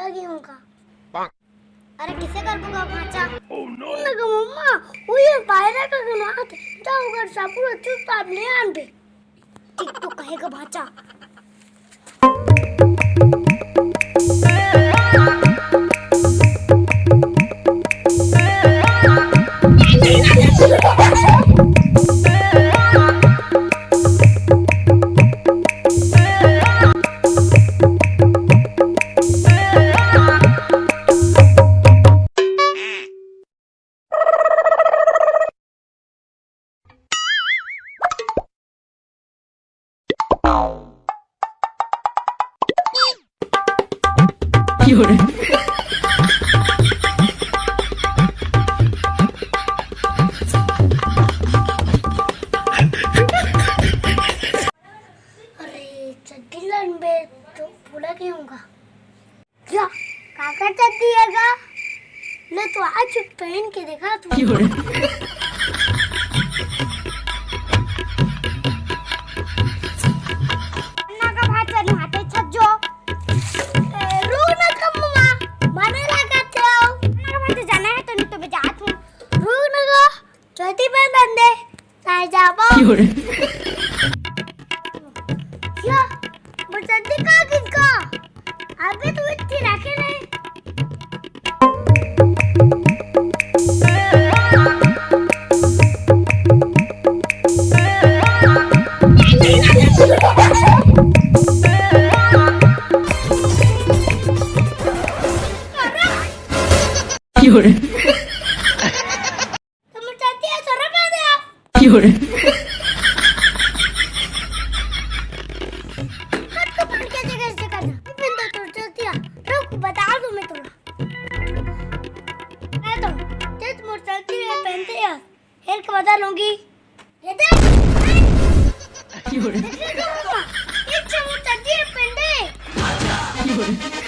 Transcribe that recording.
भूला घेऊं का अरे किसे कर दूंगा भाचा लगा मम्मा वो ये पायरा का गुनाह जाओ घर सापुर चुपचाप ले आन बे ठीक तो कहेगा भाचा अरे चड्डीलन बे तो भूला घेऊंगा क्या काका चड्डी है का ले तो आज पहन के देखा तू अन्ना का भाचा नहीं हाथे छज्जो रो ना कम मम्मा माने लगा जाओ अन्ना का भाचा जाना है तो नहीं तो मैं जात हूं रो ना का चड्डी पहन बंदे ताई जाबो क्या बचती का किसका अबे तू इतनी रखे नहीं तुम चाहती है सोना पा दे आप बता दूं मैं पहनते यार हेर के बता लूंगी ये देख ये चमू चड्डी पहन दे